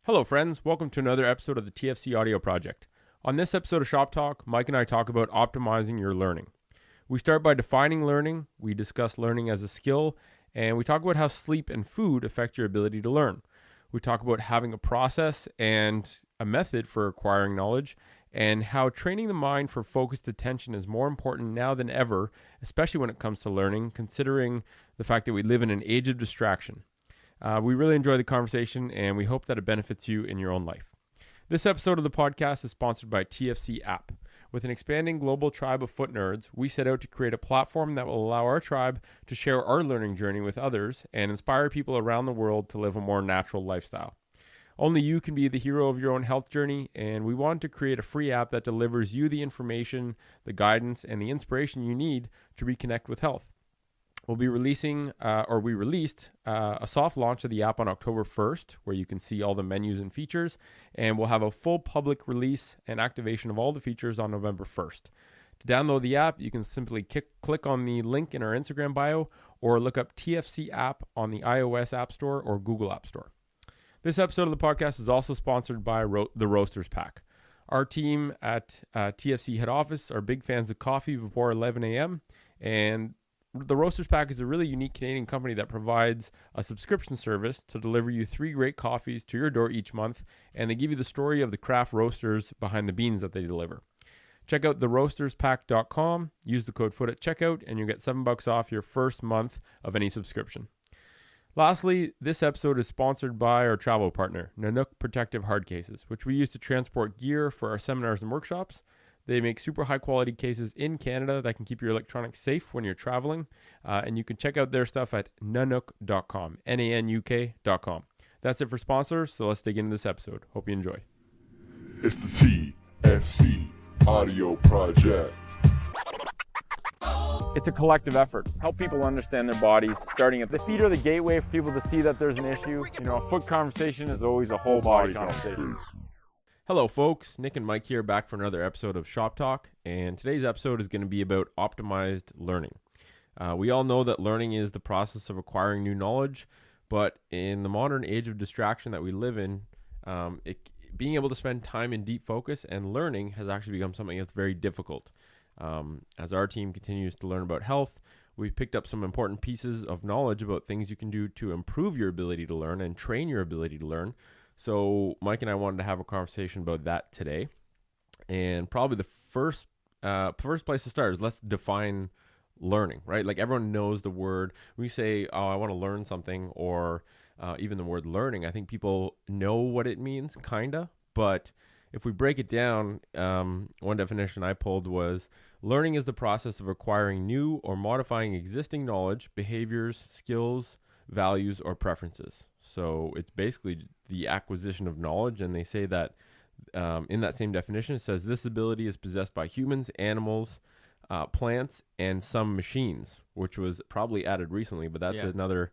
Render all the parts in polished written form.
Hello friends, welcome to another episode of the TFC audio project. On this episode of Shop Talk, Mike and I talk about optimizing your learning. We start by defining learning, we discuss learning as a skill, and we talk about how sleep and food affect your ability to learn. We talk about having a process and a method for acquiring knowledge, and how training the mind for focused attention is more important now than ever, especially when it comes to learning, considering the fact that we live in an age of distraction. We really enjoy the conversation, and we hope that it benefits you in your own life. This episode of the podcast is sponsored by TFC app. With an expanding global tribe of foot nerds, we set out to create a platform that will allow our tribe to share our learning journey with others and inspire people around the world to live a more natural lifestyle. Only you can be the hero of your own health journey, and we want to create a free app that delivers you the information, the guidance, and the inspiration you need to reconnect with health. We released a soft launch of the app on October 1st, where you can see all the menus and features, and we'll have a full public release and activation of all the features on November 1st. To download the app, you can simply click on the link in our Instagram bio, or look up TFC app on the iOS App Store or Google App Store. This episode of the podcast is also sponsored by the Roasters Pack. Our team at TFC head office are big fans of coffee before 11 a.m., and the Roasters Pack is a really unique Canadian company that provides a subscription service to deliver you 3 great coffees to your door each month, and they give you the story of the craft roasters behind the beans that they deliver. Check out theroasterspack.com, use the code FOOT at checkout, and you'll get $7 off your first month of any subscription. Lastly, this episode is sponsored by our travel partner, Nanook Protective Hard Cases, which we use to transport gear for our seminars and workshops. They make super high quality cases in Canada that can keep your electronics safe when you're traveling. And you can check out their stuff at nanook.com, Nanuk.com. That's it for sponsors, so let's dig into this episode. Hope you enjoy. It's the TFC audio project. It's a collective effort. Help people understand their bodies, starting at the feet are the gateway for people to see that there's an issue. A foot conversation is always a whole body conversation. Hello folks, Nick and Mike here, back for another episode of Shop Talk, and today's episode is going to be about optimized learning. We all know that learning is the process of acquiring new knowledge, but in the modern age of distraction that we live in, being able to spend time in deep focus and learning has actually become something that's very difficult. As our team continues to learn about health, we've picked up some important pieces of knowledge about things you can do to improve your ability to learn and train your ability to learn. So Mike and I wanted to have a conversation about that today. And probably the first place to start is let's define learning, right? Like everyone knows the word. When you say, oh, I want to learn something, or even the word learning, I think people know what it means, kinda. But if we break it down, one definition I pulled was learning is the process of acquiring new or modifying existing knowledge, behaviors, skills, values, or preferences. So it's basically the acquisition of knowledge, and they say that in that same definition, it says this ability is possessed by humans, animals, plants, and some machines, which was probably added recently, but that's another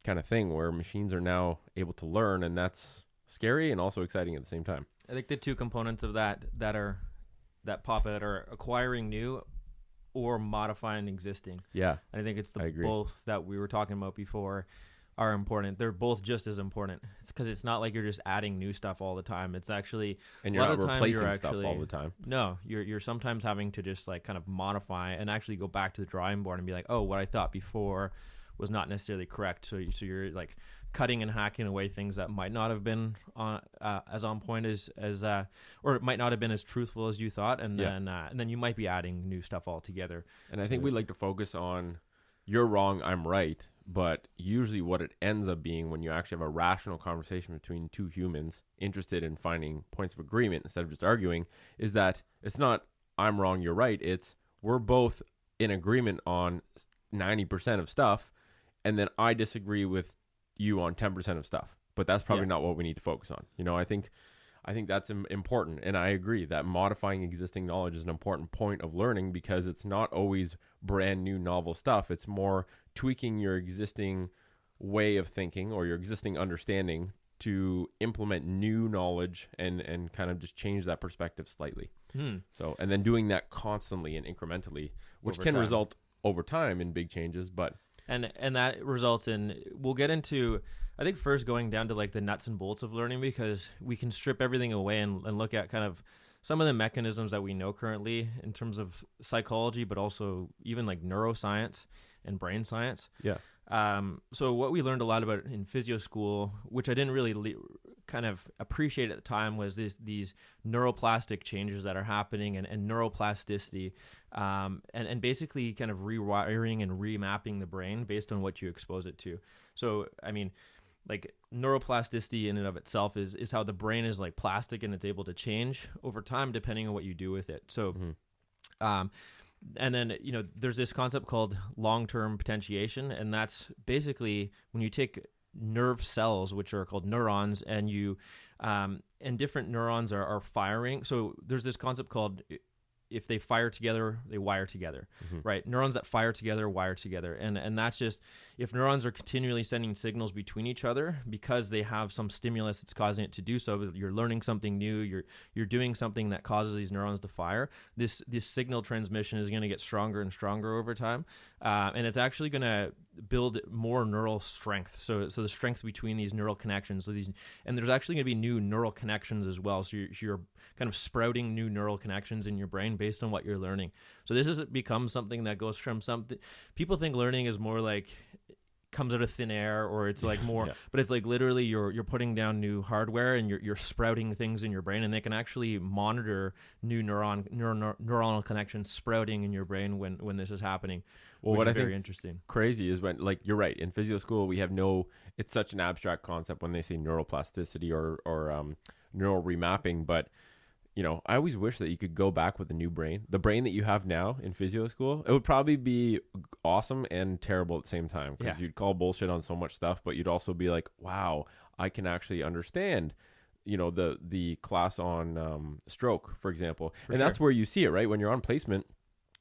kind of thing where machines are now able to learn, and that's scary and also exciting at the same time. I think the two components of that pop out are acquiring new or modifying existing. Yeah. And I think it's both that we were talking about before are important. They're both just as important. It's because it's not like you're just adding new stuff all the time. It's actually and you're not replacing stuff all the time. No, you're sometimes having to just like kind of modify and actually go back to the drawing board and be like, oh, what I thought before was not necessarily correct. So you're like cutting and hacking away things that might not have been as on point as or it might not have been as truthful as you thought, and then you might be adding new stuff altogether. And I think we like to focus on you're wrong, I'm right, but usually what it ends up being when you actually have a rational conversation between two humans interested in finding points of agreement instead of just arguing is that it's not I'm wrong, you're right. It's we're both in agreement on 90% of stuff, and then I disagree with you on 10% of stuff, but that's probably not what we need to focus on. I think that's important, and I agree that modifying existing knowledge is an important point of learning because it's not always brand new novel stuff. It's more tweaking your existing way of thinking or your existing understanding to implement new knowledge and kind of just change that perspective slightly. So, and then doing that constantly and incrementally, which can result over time in big changes, but and that results in, we'll get into I think first going down to like the nuts and bolts of learning, because we can strip everything away and look at kind of some of the mechanisms that we know currently in terms of psychology, but also even like neuroscience and brain science. Yeah. So what we learned a lot about in physio school, which I didn't really kind of appreciate at the time, was these neuroplastic changes that are happening and neuroplasticity, and basically kind of rewiring and remapping the brain based on what you expose it to. So, I mean, like neuroplasticity in and of itself is how the brain is like plastic and it's able to change over time depending on what you do with it. So, and then, you know, there's this concept called long-term potentiation, and that's basically when you take nerve cells, which are called neurons, and you and different neurons are firing. So there's this concept called, if they fire together, they wire together, right? Neurons that fire together wire together. And that's just, if neurons are continually sending signals between each other because they have some stimulus that's causing it to do so, you're learning something new, you're doing something that causes these neurons to fire, this signal transmission is going to get stronger and stronger over time. And it's actually going to build more neural strength. So the strength between these neural connections. And there's actually going to be new neural connections as well. So you're kind of sprouting new neural connections in your brain based on what you're learning. So this has become something that goes from something, people think learning is more like comes out of thin air, or it's like more, but it's like literally you're putting down new hardware and you're sprouting things in your brain, and they can actually monitor new neuronal connections sprouting in your brain when this is happening. Well, what I think very interesting. Crazy is when, like, you're right, in physio school we have it's such an abstract concept when they say neuroplasticity or neural remapping, but you know, I always wish that you could go back with a new brain. The brain that you have now in physio school, it would probably be awesome and terrible at the same time, because you'd call bullshit on so much stuff, but you'd also be like, wow, I can actually understand, you know, the class on stroke, for example. That's where you see it, right? When you're on placement,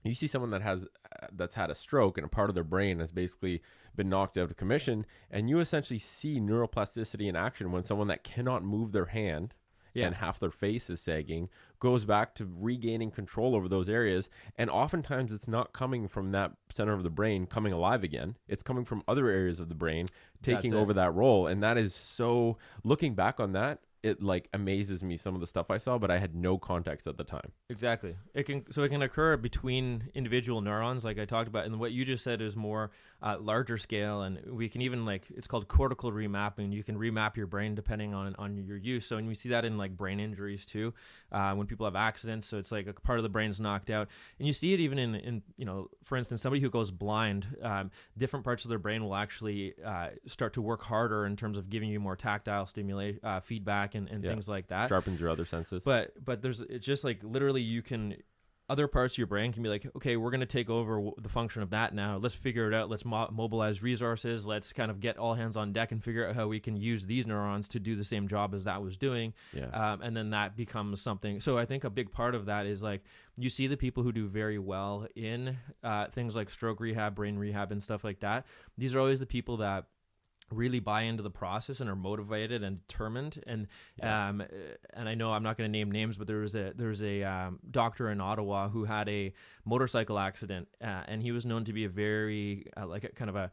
you see someone that's had a stroke and a part of their brain has basically been knocked out of commission, and you essentially see neuroplasticity in action when someone that cannot move their hand and half their face is sagging goes back to regaining control over those areas. And oftentimes it's not coming from that center of the brain coming alive again. It's coming from other areas of the brain taking over that role. And that is so, looking back on that, it like amazes me, some of the stuff I saw, but I had no context at the time. Exactly. It can occur between individual neurons, like I talked about, and what you just said is more larger scale. And we can even, like, it's called cortical remapping. You can remap your brain depending on your use. So, and we see that in like brain injuries too, when people have accidents. So it's like a part of the brain's knocked out, and you see it even in you know, for instance, somebody who goes blind, different parts of their brain will actually start to work harder in terms of giving you more tactile stimulation, feedback, and things like that. Sharpens your other senses. But it's just like literally other parts of your brain can be like, okay, we're going to take over the function of that now. Let's figure it out. Let's mobilize resources. Let's kind of get all hands on deck and figure out how we can use these neurons to do the same job as that was doing. And then that becomes something. So I think a big part of that is like, you see the people who do very well in things like stroke rehab, brain rehab, and stuff like that. These are always the people that really buy into the process and are motivated and determined. And I know I'm not going to name names, but there's a doctor in Ottawa who had a motorcycle accident, and he was known to be a very like a kind of a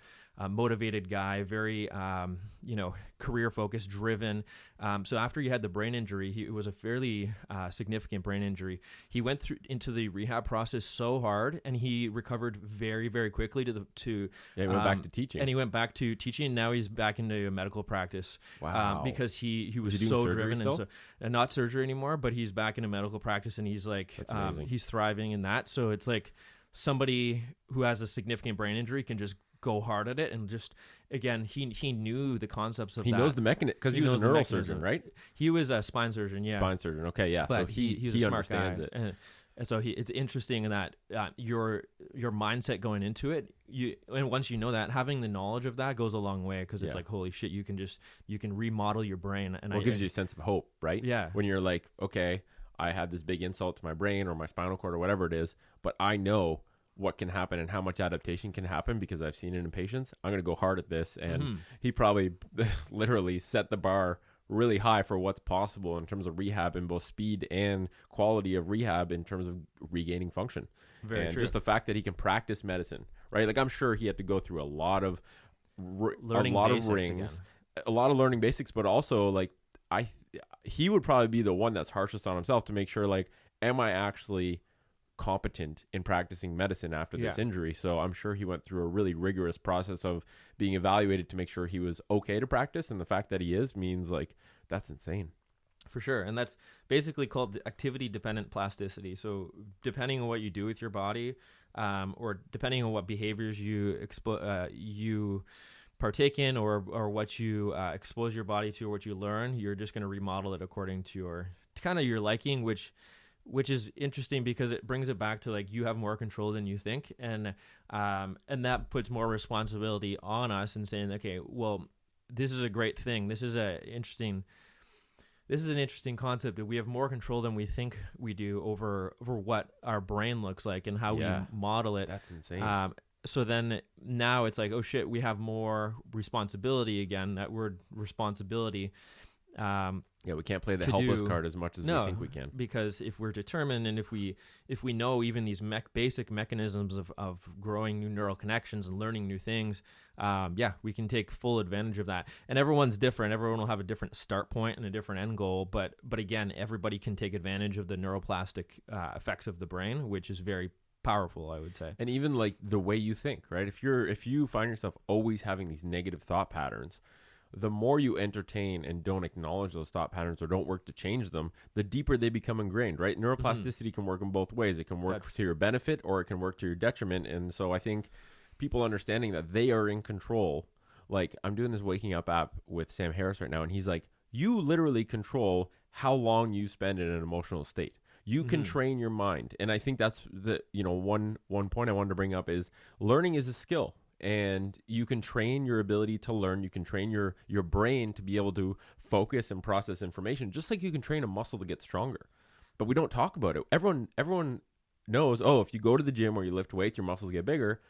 motivated guy, very career focused, driven. So after he had the brain injury, it was a fairly significant brain injury. He went into the rehab process so hard, and he recovered very, very quickly he went back to teaching. And he went back to teaching, and now he's back into medical practice. Wow. Because he was so driven, and not surgery anymore, but he's back into medical practice, and he's like he's thriving in that. So it's like somebody who has a significant brain injury can just go hard at it, and just, again, he knew the concepts of he knows the mechanism, because he was a neurosurgeon, right? He was a spine surgeon, spine surgeon. Okay, yeah. But so he's a smart understands guy. it. And so it's interesting in that your mindset going into it, and once you know that, having the knowledge of that goes a long way, because it's like, holy shit, you can remodel your brain, and it gives you a sense of hope, right? Yeah. When you're like, okay, I had this big insult to my brain or my spinal cord or whatever it is, but I know what can happen and how much adaptation can happen because I've seen it in patients. I'm going to go hard at this. And he probably literally set the bar really high for what's possible in terms of rehab, in both speed and quality of rehab in terms of regaining function. Very true. Just the fact that he can practice medicine, right? Like, I'm sure he had to go through a lot of learning rings again. a lot of learning basics, but also like he would probably be the one that's harshest on himself to make sure, like, am I actually competent in practicing medicine after this injury? So I'm sure he went through a really rigorous process of being evaluated to make sure he was okay to practice. And the fact that he is means, like, that's insane. For sure. And that's basically called activity dependent plasticity. So depending on what you do with your body, or depending on what behaviors you partake in, or what you expose your body to, or what you learn, you're just going to remodel it according to your liking, which is interesting because it brings it back to, like, you have more control than you think. And that puts more responsibility on us and saying, okay, well, this is a great thing. This is an interesting concept that we have more control than we think we do over what our brain looks like and how we model it. That's insane. So then now it's like, oh shit, we have more responsibility again. That word responsibility. We can't play the helpless card as much as we think we can. Because if we're determined, and if we know even these basic mechanisms of growing new neural connections and learning new things, we can take full advantage of that. And everyone's different. Everyone will have a different start point and a different end goal. But again, everybody can take advantage of the neuroplastic effects of the brain, which is very powerful, I would say. And even like the way you think, right? If you find yourself always having these negative thought patterns, the more you entertain and don't acknowledge those thought patterns or don't work to change them, the deeper they become ingrained, right? Neuroplasticity can work in both ways. It can work to your benefit, or it can work to your detriment. And so I think people understanding that they are in control. Like, I'm doing this Waking Up app with Sam Harris right now, and he's like, you literally control how long you spend in an emotional state. You can train your mind. And I think that's the, one point I wanted to bring up is learning is a skill. And you can train your ability to learn. You can train your brain to be able to focus and process information, just like you can train a muscle to get stronger. But we don't talk about it. Everyone knows, if you go to the gym or you lift weights, your muscles get bigger.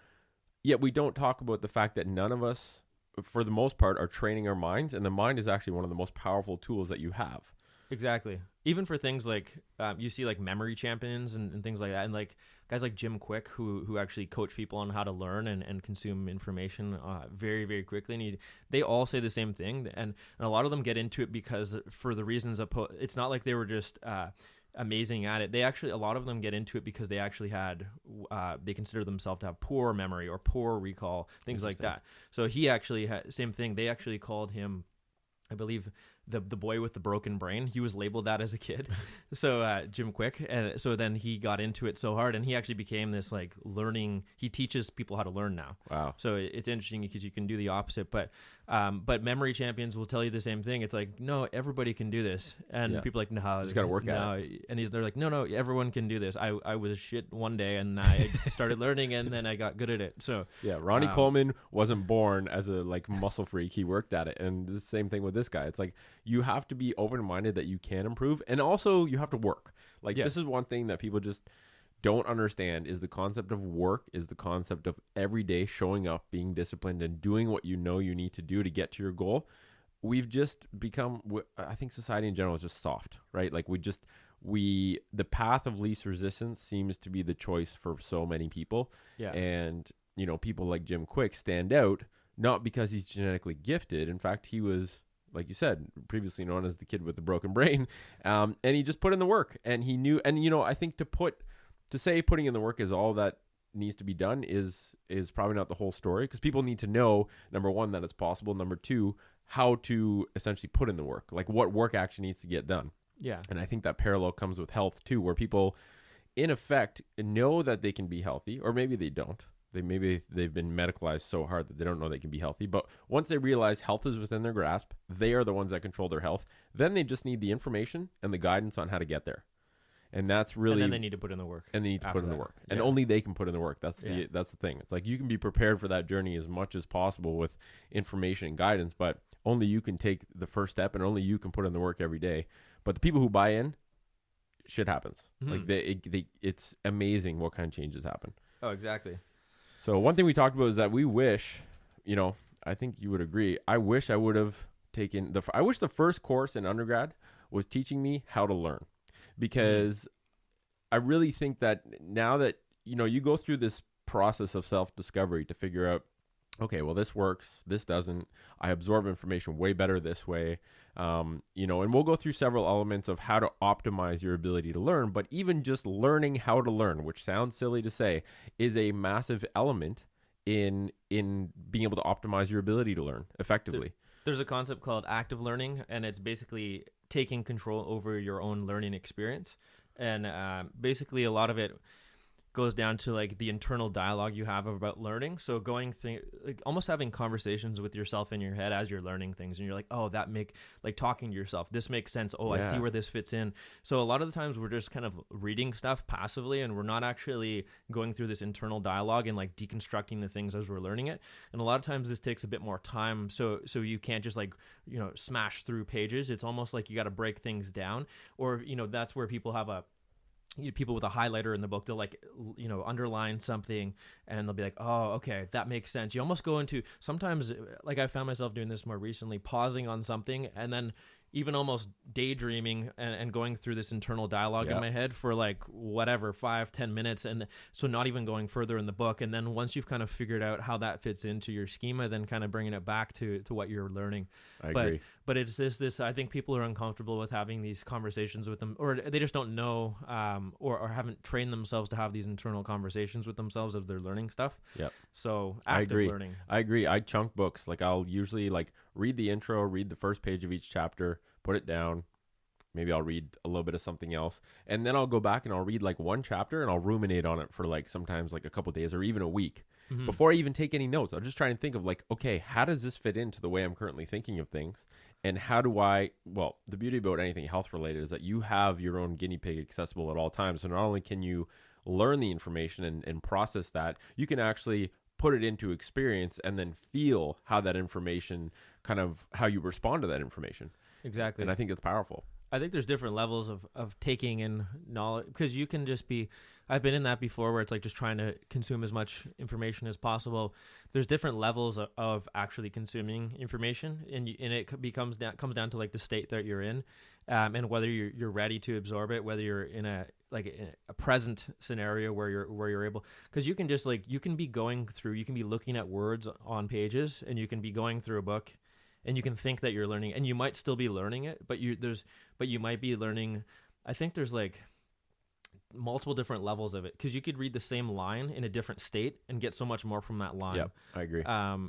Yet we don't talk about the fact that none of us, for the most part, are training our minds. And the mind is actually one of the most powerful tools that you have. Exactly. Even for things like you see like memory champions and things like that, and like guys like Jim Quick who actually coach people on how to learn and consume information very, very quickly. And they all say the same thing, and a lot of them get into it because for the reasons it's not like they were just amazing at it. A lot of them get into it because they actually they consider themselves to have poor memory or poor recall, things like that. So he actually had same thing. They actually called him, I believe, the boy with the broken brain. He was labeled that as a kid. So Jim Quick. And so then he got into it so hard, and he actually became this like learning. He teaches people how to learn now. Wow. So it's interesting because you can do the opposite. But memory champions will tell you the same thing. It's like, no, everybody can do this. And people are like, no, just got to work at it. And they're like, no, everyone can do this. I was shit one day, and I started learning, and then I got good at it. So yeah, Ronnie Coleman wasn't born as a like muscle freak. He worked at it. And the same thing with this guy. It's like, you have to be open-minded that you can improve, and also you have to work. Like, this is one thing that people just don't understand, is the concept of work, is the concept of every day showing up, being disciplined, and doing what you know you need to do to get to your goal. We've just become, I think society in general is just soft, right? Like the path of least resistance seems to be the choice for so many people. Yeah. And, people like Jim Quick stand out, not because he's genetically gifted. In fact, he was, like you said, previously known as the kid with the broken brain. And he just put in the work, and he knew, and, I think to say putting in the work is all that needs to be done is probably not the whole story, because people need to know, number one, that it's possible. Number two, how to essentially put in the work, like what work actually needs to get done. Yeah. And I think that parallel comes with health too, where people in effect know that they can be healthy, or maybe they don't. Maybe they've been medicalized so hard that they don't know they can be healthy. But once they realize health is within their grasp, they are the ones that control their health. Then they just need the information and the guidance on how to get there. And that's really, and then they need to put in the work. And they need to put in the work. And only they can put in the work. That's the thing. It's like, you can be prepared for that journey as much as possible with information and guidance, but only you can take the first step, and only you can put in the work every day. But the people who buy in, shit happens. Like it's amazing what kind of changes happen. Oh, exactly. So one thing we talked about is that we wish, I think you would agree, I wish I would have taken I wish the first course in undergrad was teaching me how to learn, because I really think that now that, you go through this process of self-discovery to figure out okay, well, this works, this doesn't. I absorb information way better this way. And we'll go through several elements of how to optimize your ability to learn. But even just learning how to learn, which sounds silly to say, is a massive element in being able to optimize your ability to learn effectively. There's a concept called active learning, and it's basically taking control over your own learning experience. And basically, a lot of it goes down to like the internal dialogue you have about learning. So going through, like almost having conversations with yourself in your head as you're learning things, and you're like, oh, like talking to yourself, this makes sense. Oh, I see where this fits in. So a lot of the times we're just kind of reading stuff passively, and we're not actually going through this internal dialogue and like deconstructing the things as we're learning it. And a lot of times this takes a bit more time. So you can't just like, smash through pages. It's almost like you got to break things down, or, that's where people have people with a highlighter in the book, they'll like, underline something and they'll be like, oh, okay, that makes sense. You almost go into, sometimes, like I found myself doing this more recently, pausing on something and then even almost daydreaming and going through this internal dialogue in my head for like whatever 5-10 minutes, and so not even going further in the book. And then once you've kind of figured out how that fits into your schema, then kind of bringing it back to what you're learning. I agree. But it's this I think people are uncomfortable with having these conversations with them, or they just don't know, or haven't trained themselves to have these internal conversations with themselves as they're learning stuff. Yep. So active learning. I agree. I chunk books. Like I'll usually like read the intro, read the first page of each chapter, put it down. Maybe I'll read a little bit of something else, and then I'll go back and I'll read like one chapter and I'll ruminate on it for like sometimes like a couple days or even a week before I even take any notes. I'll just try and think of like, okay, how does this fit into the way I'm currently thinking of things? And how do the beauty about anything health related is that you have your own guinea pig accessible at all times. So not only can you learn the information and process that, you can actually put it into experience and then feel how that information how you respond to that information. Exactly. And I think it's powerful. I think there's different levels of taking in knowledge, because you can just be, I've been in that before where it's like just trying to consume as much information as possible. There's different levels of actually consuming information, and it comes down to like the state that you're in, and whether you're ready to absorb it, whether you're in a present scenario where you're able, because you can just like, you can be looking at words on pages, and you can be going through a book, and you can think that you're learning, and you might still be learning it, but you might be learning. I think there's like multiple different levels of it, because you could read the same line in a different state and get so much more from that line. Yep, I agree.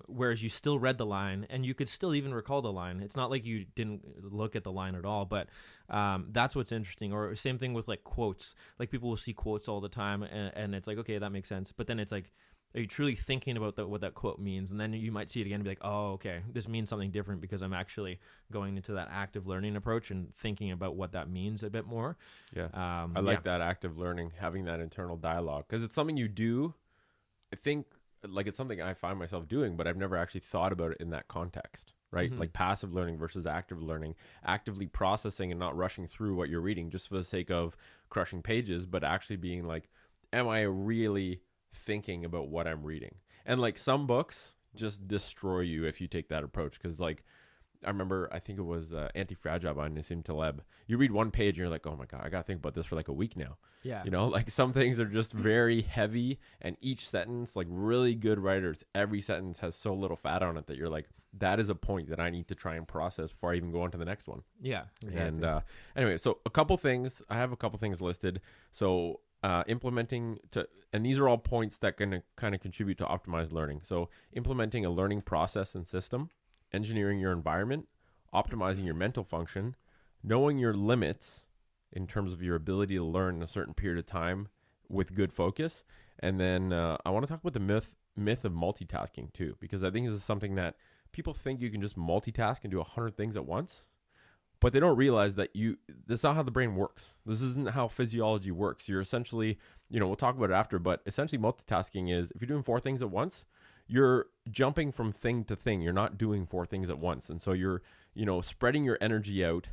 Whereas you still read the line and you could still even recall the line. It's not like you didn't look at the line at all, but that's what's interesting. Or same thing with like quotes. Like people will see quotes all the time, and it's like, okay, that makes sense. But then it's like, are you truly thinking about what that quote means? And then you might see it again and be like, oh, okay, this means something different, because I'm actually going into that active learning approach and thinking about what that means a bit more. Yeah. I like that active learning, having that internal dialogue, because it's something you do. I think like it's something I find myself doing, but I've never actually thought about it in that context, right? Like passive learning versus active learning, actively processing and not rushing through what you're reading just for the sake of crushing pages, but actually being like, am I really thinking about what I'm reading? And like some books just destroy you if you take that approach, because like I remember, I think it was Anti-Fragile by Nassim Taleb. You read one page and you're like, oh my god, I gotta think about this for like a week now. Yeah, like some things are just very heavy, and each sentence, like really good writers, every sentence has so little fat on it that you're like, that is a point that I need to try and process before I even go on to the next one. Yeah, exactly. And anyway, so I have a couple things listed. So and these are all points that can kind of contribute to optimized learning. So implementing a learning process and system, engineering your environment, optimizing your mental function, knowing your limits in terms of your ability to learn in a certain period of time with good focus. And then I want to talk about the myth of multitasking too, because I think this is something that people think you can just multitask and do 100 things at once. But they don't realize that that's not how the brain works. This isn't how physiology works. You're essentially, we'll talk about it after, but essentially multitasking is, if you're doing 4 things at once, you're jumping from thing to thing. You're not doing 4 things at once. And so you're, spreading your energy out,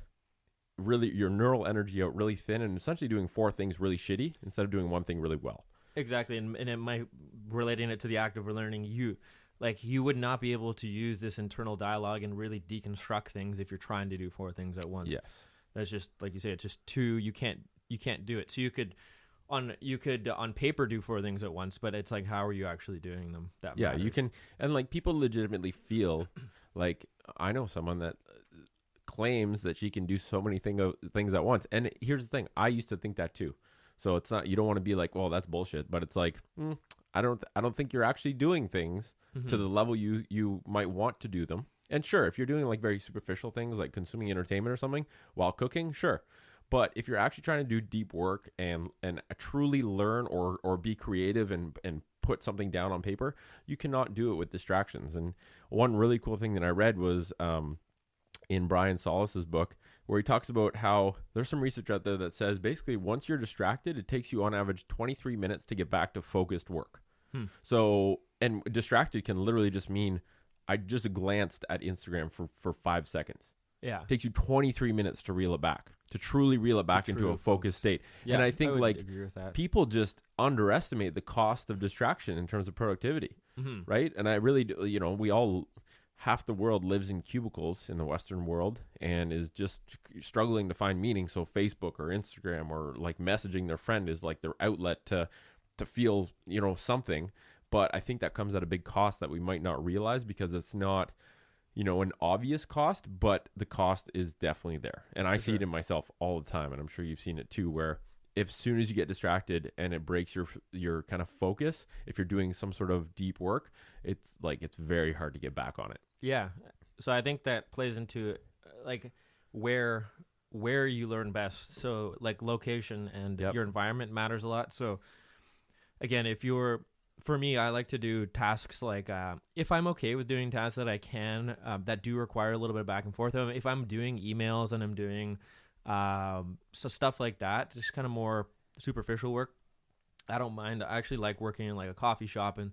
really your neural energy out really thin, and essentially doing 4 things really shitty instead of doing one thing really well. Exactly. And it might, relating it to the active learning, you would not be able to use this internal dialogue and really deconstruct things if you're trying to do 4 things at once. Yes. That's just, like you say, it's just too, you can't do it. So you could you could on paper do 4 things at once, but it's like, how are you actually doing them? That Yeah, matters. you can, and like people legitimately feel like I know someone that claims that she can do so many things at once. And here's the thing, I used to think that too. So it's not, you don't want to be like, well, that's bullshit, but it's like, I don't think you're actually doing things to the level you might want to do them. And sure, if you're doing like very superficial things like consuming entertainment or something while cooking, sure. But if you're actually trying to do deep work and truly learn or be creative and put something down on paper, you cannot do it with distractions. And one really cool thing that I read was in Brian Solis's book, where he talks about how there's some research out there that says basically once you're distracted, it takes you on average 23 minutes to get back to focused work. So, and distracted can literally just mean I just glanced at Instagram for 5 seconds. Yeah. It takes you 23 minutes to reel it back, to truly reel it back into a focused state. Yeah, and I think would like agree with that. people just underestimate the cost of distraction in terms of productivity, right? And I really, we all, half the world lives in cubicles in the Western world and is just struggling to find meaning. So Facebook or Instagram or like messaging their friend is like their outlet to feel, something. But I think that comes at a big cost that we might not realize because it's not, an obvious cost, but the cost is definitely there. And I see it in myself all the time. And I'm sure you've seen it too, where as soon as you get distracted and it breaks your kind of focus, if you're doing some sort of deep work, it's very hard to get back on it. Yeah. So I think that plays into like where you learn best. So like location and your environment matters a lot. So again, for me, I like to do tasks like if I'm okay with doing tasks that I can that do require a little bit of back and forth. If I'm doing emails and I'm doing so stuff like that, just kind of more superficial work, I don't mind. I actually like working in like a coffee shop, and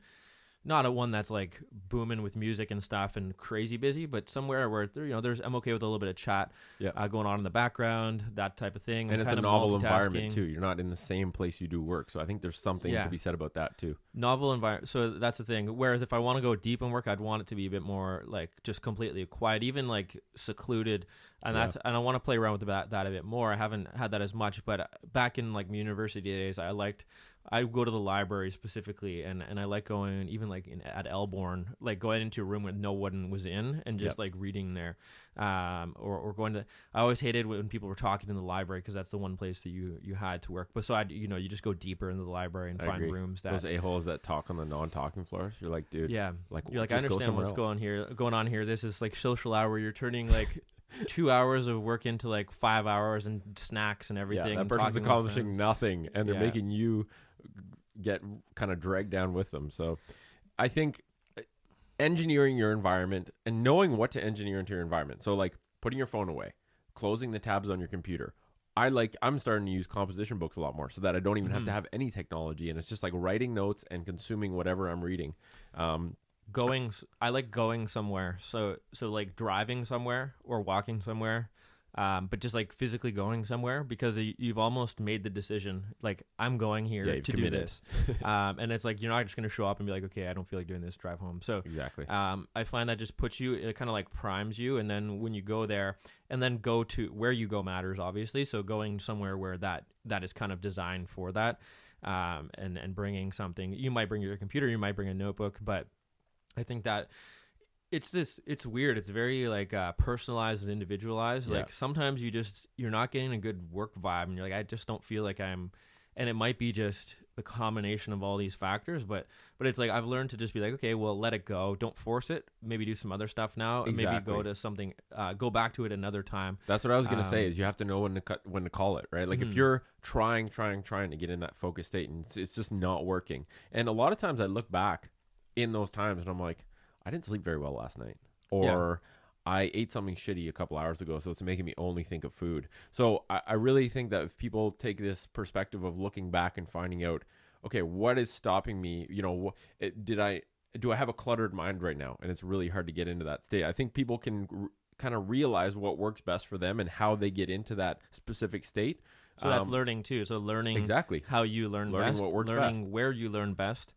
not a one that's like booming with music and stuff and crazy busy, but somewhere where I'm okay with a little bit of chat going on in the background, that type of thing. And I'm it's kind a of novel environment multitasking. too. You're not in the same place you do work, so I think there's something to be said about that too. Novel environment. So that's the thing. Whereas if I want to go deep in work, I'd want it to be a bit more like just completely quiet, even like secluded. And and I want to play around with that a bit more. I haven't had that as much, but back in like university days, I go to the library specifically, and I like going even like at Elborn, like going into a room where no one was in and just like reading there, or going to. I always hated when people were talking in the library because that's the one place that you had to work. But so you just go deeper into the library and find rooms that those a-holes that talk on the non-talking floors. You're like, dude, like you're like, I understand what's going on here. This is like social hour. You're turning like 2 hours of work into like 5 hours and snacks and everything. That person's accomplishing nothing, and they're making you get kind of dragged down with them. So I think engineering your environment and knowing what to engineer into your environment. So like putting your phone away, closing the tabs on your computer. I'm starting to use composition books a lot more so that I don't even have to have any technology, and it's just like writing notes and consuming whatever I'm reading. I like going somewhere. So like driving somewhere or walking somewhere. But just like physically going somewhere because you've almost made the decision, like I'm going here to do this. And it's like, you're not just going to show up and be like, okay, I don't feel like doing this, drive home. So exactly. I find that just puts you, it kind of like primes you. And then when you go there and then go to where you go matters, obviously. So going somewhere where that is kind of designed for that, and bringing something, you might bring your computer, you might bring a notebook, but I think that it's weird. It's very like personalized and individualized. Like sometimes you're not getting a good work vibe, and you're like, I just don't feel like I'm. And it might be just the combination of all these factors, but it's like I've learned to just be like, okay, well, let it go. Don't force it. Maybe do some other stuff now, and maybe go to something. Go back to it another time. That's what I was gonna say. Is you have to know when to call it, right? Like if you're trying to get in that focus state and it's just not working, and a lot of times I look back in those times and I'm like, I didn't sleep very well last night, or I ate something shitty a couple hours ago, so it's making me only think of food. So I really think that if people take this perspective of looking back and finding out, okay, what is stopping me? Do I have a cluttered mind right now? And it's really hard to get into that state. I think people can kind of realize what works best for them and how they get into that specific state. So that's learning too. So learning exactly how you learn best, what works learning best. where you learn best.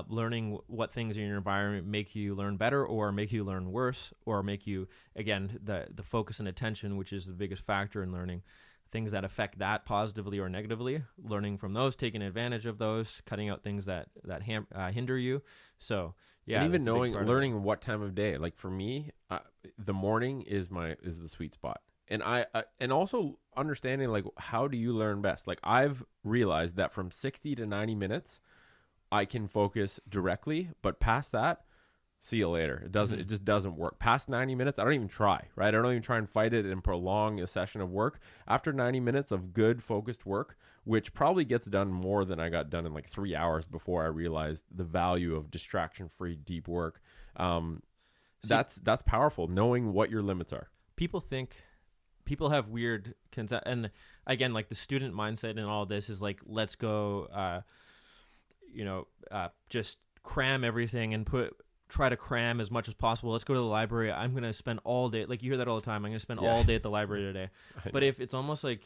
Learning what things in your environment make you learn better or make you learn worse or make you, again, the focus and attention, which is the biggest factor in learning. I things that affect that positively or negatively, learning from those, taking advantage of those, cutting out things that hinder you. So yeah, and even that's a big knowing, part of it. learning what time of day. Like for me, the morning is the sweet spot, and and also understanding like how do you learn best. Like I've realized that from 60 to 90 minutes, I can focus directly, but past that, see you later. It just doesn't work. Past 90 minutes, I don't even try, right? I don't even try and fight it and prolong a session of work. After 90 minutes of good focused work, which probably gets done more than I got done in like 3 hours before I realized the value of distraction-free deep work. That's powerful, knowing what your limits are. People have weird and again, like the student mindset in all this is like, let's go, just cram everything and try to cram as much as possible. Let's go to the library. I'm going to spend all day. Like you hear that all the time. I'm going to spend all day at the library today. But if it's almost like,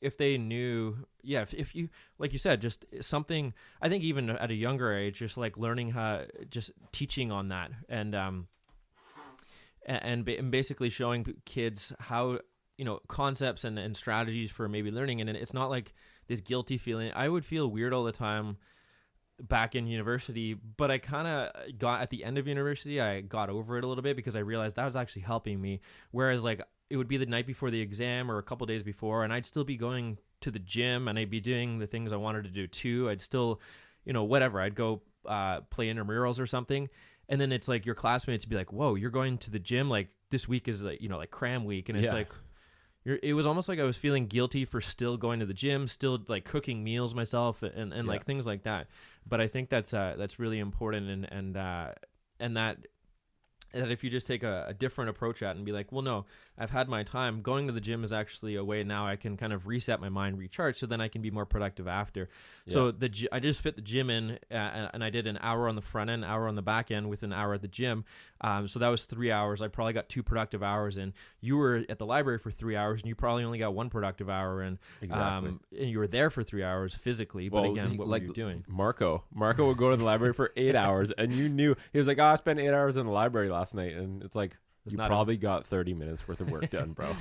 if they knew, if you, like you said, just something, I think even at a younger age, just like learning how, just teaching on that and basically showing kids how, concepts and strategies for maybe learning. And it's not like this guilty feeling. I would feel weird all the time back in university, but I kind of got at the end of university, I got over it a little bit because I realized that was actually helping me. Whereas like it would be the night before the exam or a couple days before, and I'd still be going to the gym and I'd be doing the things I wanted to do too. I'd still, whatever. I'd go play intramurals or something. And then it's like your classmates would be like, whoa, you're going to the gym? Like this week is like, like cram week. And it's like, it was almost like I was feeling guilty for still going to the gym, still like cooking meals myself and like things like that. But I think that's really important and that if you just take a different approach at it and be like, well, no, I've had my time. Going to the gym is actually a way now I can kind of reset my mind, recharge, so then I can be more productive after. Yeah. So I just fit the gym in, and I did an hour on the front end, hour on the back end with an hour at the gym. So that was 3 hours. I probably got 2 productive hours in. You were at the library for 3 hours, and you probably only got 1 productive hour in. Exactly. And you were there for 3 hours physically, but again, what were you doing? Marco would go to the library for 8 hours, and you knew, he was like, I spent 8 hours in the library last night, and it's like, you probably got 30 minutes worth of work done, bro.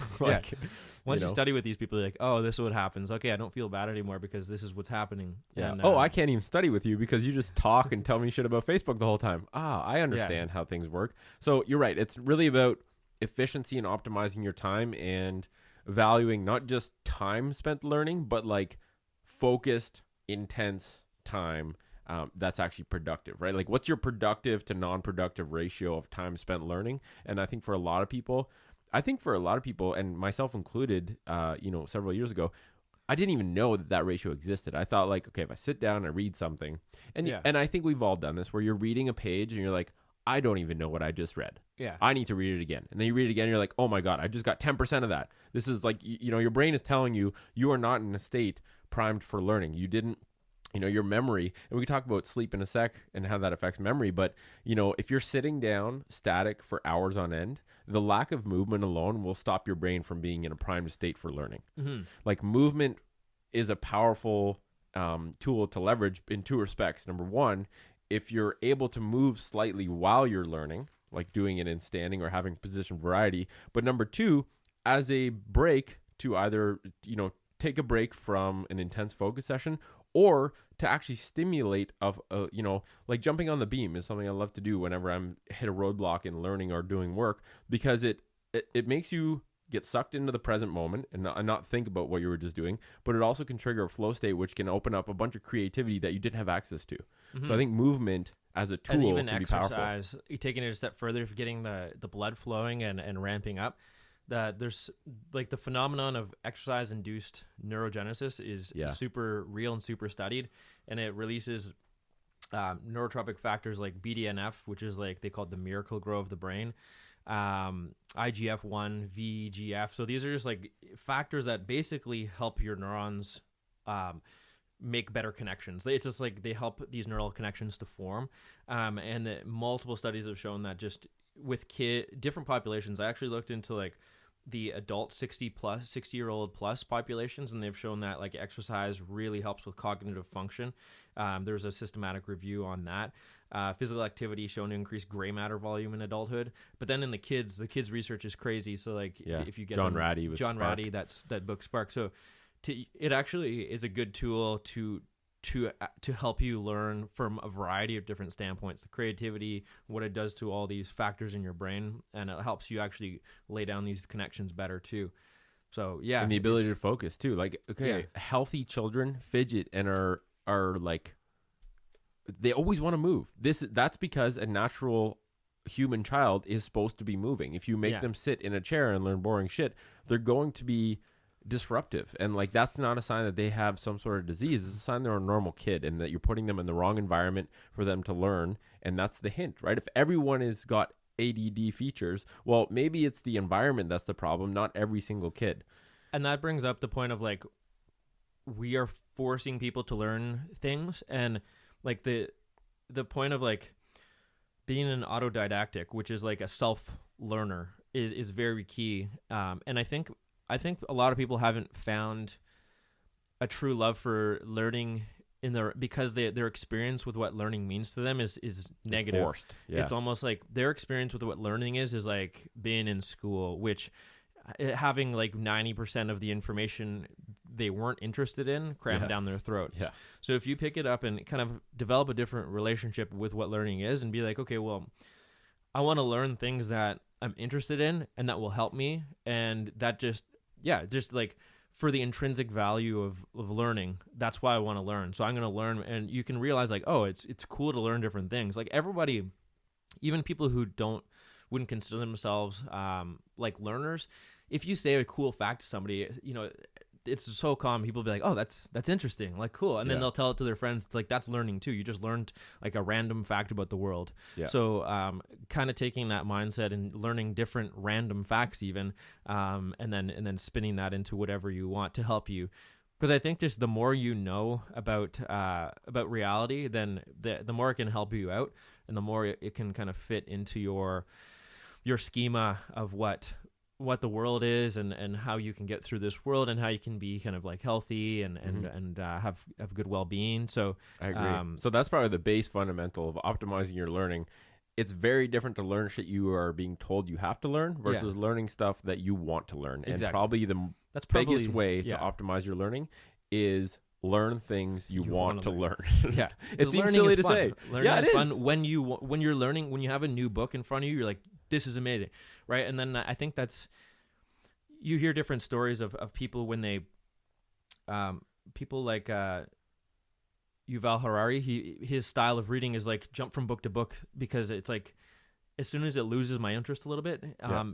Once you study with these people, you're like, oh, this is what happens. Okay, I don't feel bad anymore because this is what's happening. Yeah. And, I can't even study with you because you just talk and tell me shit about Facebook the whole time. I understand how things work. So you're right. It's really about efficiency and optimizing your time and valuing not just time spent learning, but like focused, intense time that's actually productive, right? Like what's your productive to non-productive ratio of time spent learning? And I think for a lot of people, and myself included, several years ago, I didn't even know that ratio existed. I thought like, okay, if I sit down and I read something, and I think we've all done this, where you're reading a page and you're like, I don't even know what I just read. Yeah. I need to read it again. And then you read it again and you're like, oh my God, I just got 10% of that. This is like, your brain is telling you are not in a state primed for learning. You didn't, your memory, and we can talk about sleep in a sec and how that affects memory. But, if you're sitting down static for hours on end, the lack of movement alone will stop your brain from being in a primed state for learning. Mm-hmm. Like movement is a powerful tool to leverage in 2 respects. Number one, if you're able to move slightly while you're learning, like doing it in standing or having position variety. But number 2, as a break to either, take a break from an intense focus session, or to actually stimulate like jumping on the beam is something I love to do whenever I'm hit a roadblock in learning or doing work, because it makes you get sucked into the present moment and not think about what you were just doing, but it also can trigger a flow state, which can open up a bunch of creativity that you didn't have access to. Mm-hmm. So I think movement as a tool and even can exercise, be powerful. Taking it a step further, for getting the blood flowing and ramping up, that there's like the phenomenon of exercise-induced neurogenesis is super real and super studied, and it releases neurotropic factors like BDNF, which is like they call it the miracle grow of the brain, IGF-1, VEGF. So these are just like factors that basically help your neurons make better connections. It's just like they help these neural connections to form, and multiple studies have shown that just with different populations. I actually looked into like the adult 60-year-old plus populations, and they've shown that like exercise really helps with cognitive function. There's a systematic review on that. Physical activity shown to increase gray matter volume in adulthood. But then in the kids research is crazy. So like if you get John Ratty, that book Spark. So it actually is a good tool to help you learn from a variety of different standpoints, the creativity, what it does to all these factors in your brain, and it helps you actually lay down these connections better too. So yeah, and the ability to focus too. Like healthy children fidget and are like, they always want to move. That's because a natural human child is supposed to be moving. If you make them sit in a chair and learn boring shit, they're going to be disruptive, and like that's not a sign that they have some sort of disease. It's a sign they're a normal kid, and that you're putting them in the wrong environment for them to learn. And that's the hint, right? If everyone has got ADD features, well, maybe it's the environment that's the problem, not every single kid. And that brings up the point of like, we are forcing people to learn things, and like the point of like being an autodidactic, which is like a self learner, is very key. And I think a lot of people haven't found a true love for learning because their experience with what learning means to them is negative. It's forced. Yeah. It's almost like their experience with what learning is like being in school, which having like 90% of the information they weren't interested in crammed down their throat. Yeah. So if you pick it up and kind of develop a different relationship with what learning is, and be like, okay, well, I want to learn things that I'm interested in and that will help me, and that just like for the intrinsic value of learning, that's why I want to learn. So I'm going to learn, and you can realize like, oh, it's cool to learn different things. Like everybody, even people who wouldn't consider themselves like learners, if you say a cool fact to somebody, it's so common. People be like, oh, that's interesting, like cool, and then they'll tell it to their friends. It's like, that's learning too. You just learned like a random fact about the world. So kind of taking that mindset and learning different random facts even, and then spinning that into whatever you want to help you. Because I think just the more you know about reality, then the more it can help you out, and the more it can kind of fit into your schema of what the world is, and how you can get through this world, and how you can be kind of like healthy and have good well-being. So I agree. So that's probably the base fundamental of optimizing your learning. It's very different to learn shit you are being told you have to learn versus learning stuff that you want to learn. Exactly. And probably the biggest way to optimize your learning is learn things you want to learn. It seems silly to say. Learning is fun. When you're learning, when you have a new book in front of you, you're like, this is amazing, right? And then I think you hear different stories of people when they, people like Yuval Harari, his style of reading is like jump from book to book, because it's like, as soon as it loses my interest a little bit,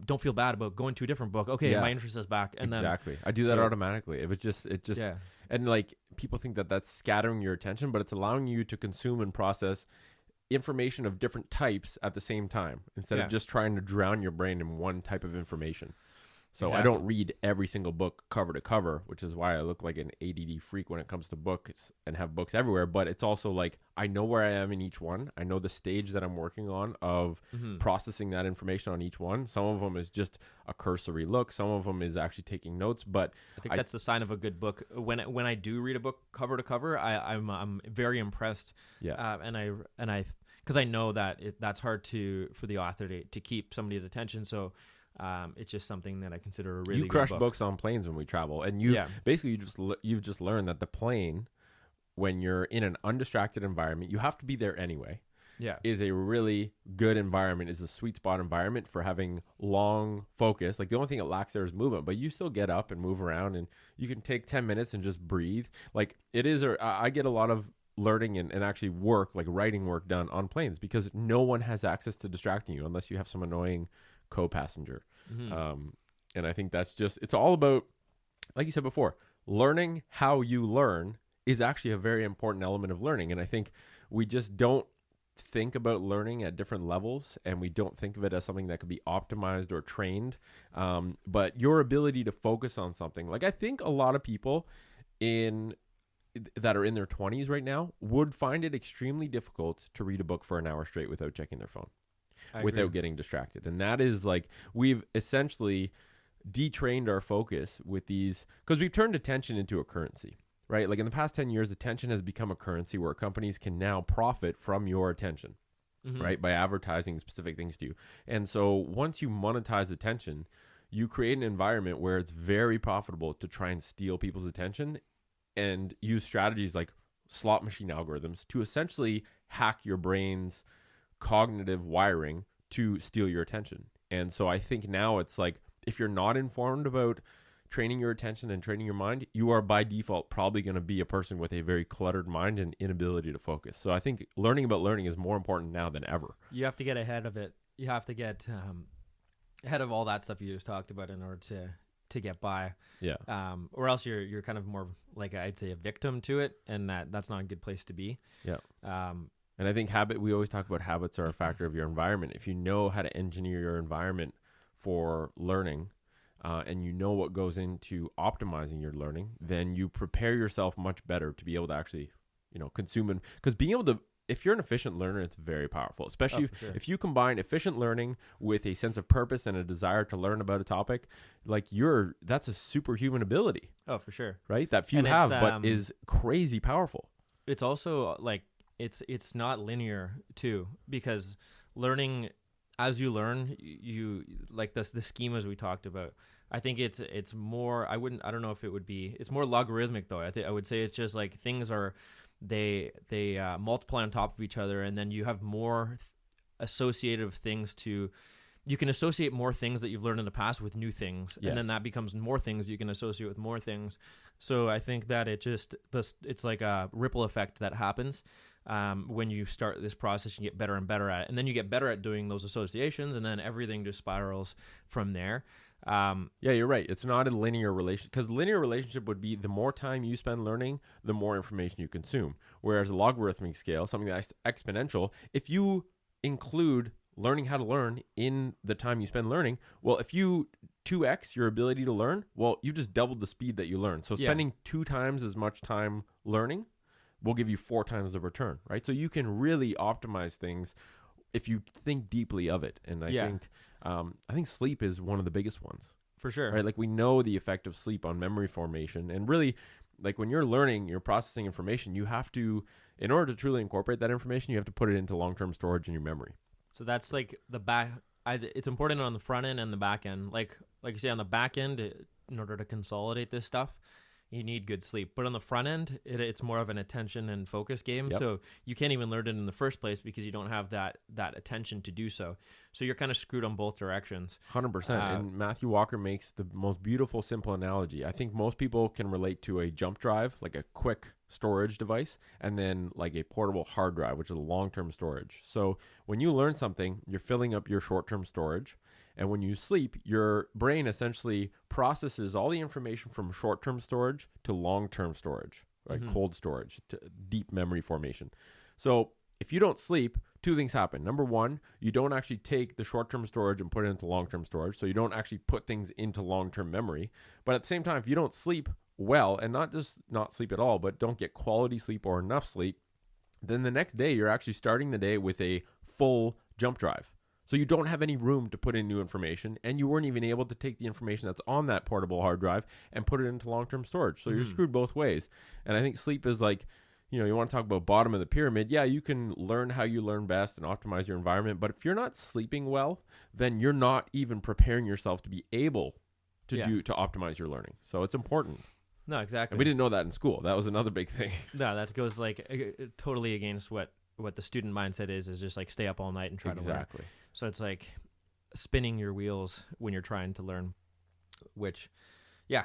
don't feel bad about going to a different book. Okay, my interest is back. And exactly. I do that automatically. It just, and like people think that that's scattering your attention, but it's allowing you to consume and process information of different types at the same time, instead of just trying to drown your brain in one type of information. So I don't read every single book cover to cover, which is why I look like an ADD freak when it comes to books and have books everywhere. But it's also like, I know where I am in each one. I know the stage that I'm working on of processing that information on each one. Some of them is just a cursory look. Some of them is actually taking notes. But I think that's the sign of a good book. When I do read a book cover to cover, I'm very impressed. And I because I know that that's hard for the author to keep somebody's attention. So it's just something that I consider a really you crush good book. Books on planes when we travel, and basically you've just learned that the plane, when you're in an undistracted environment, you have to be there anyway. Is a really good environment, is a sweet spot environment for having long focus. Like the only thing it lacks there is movement, but you still get up and move around, and you can take 10 minutes and just breathe. Like it is, I get a lot of learning and actually work, like writing work, done on planes, because no one has access to distracting you unless you have some annoying co-passenger. And I think that's just, it's all about, like you said before, learning how you learn is actually a very important element of learning. And I think we just don't think about learning at different levels, and we don't think of it as something that could be optimized or trained. But your ability to focus on something, like I think a lot of people that are in their 20s right now would find it extremely difficult to read a book for an hour straight without checking their phone, without getting distracted. And that is like, we've essentially detrained our focus with these, because we've turned attention into a currency, right? Like in the past 10 years, attention has become a currency where companies can now profit from your attention, right? By advertising specific things to you. And so once you monetize attention, you create an environment where it's very profitable to try and steal people's attention and use strategies like slot machine algorithms to essentially hack your brain's cognitive wiring to steal your attention. And so I think now it's like, if you're not informed about training your attention and training your mind, you are by default probably going to be a person with a very cluttered mind and inability to focus. So I think learning about learning is more important now than ever. You have to get ahead of it. You have to get ahead of all that stuff you just talked about in order to get by. Yeah. Or else you're kind of more like, I'd say, a victim to it, and that's not a good place to be. Yeah. And I think we always talk about habits are a factor of your environment. If you know how to engineer your environment for learning, and you know what goes into optimizing your learning, then you prepare yourself much better to be able to actually, consume. And because being able to, if you're an efficient learner, it's very powerful, especially if you combine efficient learning with a sense of purpose and a desire to learn about a topic, like that's a superhuman ability. Oh, for sure. Right? That few have, but is crazy powerful. It's also like, it's not linear too, because learning, as you learn, you like the schemas we talked about. I think it's more, I don't know if it would be, it's more logarithmic though. I would say it's just like things are, they multiply on top of each other, and then you have more associative things you can associate more things that you've learned in the past with new things. Yes. And then that becomes more things you can associate with more things. So I think that it's like a ripple effect that happens. When you start this process, you get better and better at it. And then you get better at doing those associations, and then everything just spirals from there. Yeah, you're right. It's not a linear relation, because linear relationship would be the more time you spend learning, the more information you consume. Whereas a logarithmic scale, something that's exponential, if you include learning how to learn in the time you spend learning, well, if you 2x your ability to learn, well, you just doubled the speed that you learn. So spending 2 times as much time learning will give you 4 times the return, right? So you can really optimize things if you think deeply of it. And I think sleep is one of the biggest ones. For sure. Right? Like, we know the effect of sleep on memory formation. And really, like, when you're learning, you're processing information, you have to, in order to truly incorporate that information, you have to put it into long-term storage in your memory. So that's like the back. It's important on the front end and the back end. Like you say, on the back end, in order to consolidate this stuff, you need good sleep. But on the front end, it's more of an attention and focus game. Yep. So you can't even learn it in the first place because you don't have that attention to do so. So you're kind of screwed on both directions. 100%. And Matthew Walker makes the most beautiful, simple analogy. I think most people can relate to a jump drive, like a quick storage device, and then like a portable hard drive, which is a long-term storage. So when you learn something, you're filling up your short-term storage. And when you sleep, your brain essentially processes all the information from short-term storage to long-term storage, right? Cold storage, to deep memory formation. So if you don't sleep, 2 things happen. Number 1, you don't actually take the short-term storage and put it into long-term storage. So you don't actually put things into long-term memory. But at the same time, if you don't sleep well, and not just not sleep at all, but don't get quality sleep or enough sleep, then the next day you're actually starting the day with a full jump drive. So you don't have any room to put in new information, and you weren't even able to take the information that's on that portable hard drive and put it into long-term storage. So you're screwed both ways. And I think sleep is like, you want to talk about bottom of the pyramid. Yeah, you can learn how you learn best and optimize your environment. But if you're not sleeping well, then you're not even preparing yourself to be able to to optimize your learning. So it's important. No, exactly. And we didn't know that in school. That was another big thing. No, that goes like totally against what the student mindset is just like stay up all night and try to learn. Exactly. So it's like spinning your wheels when you're trying to learn, which, I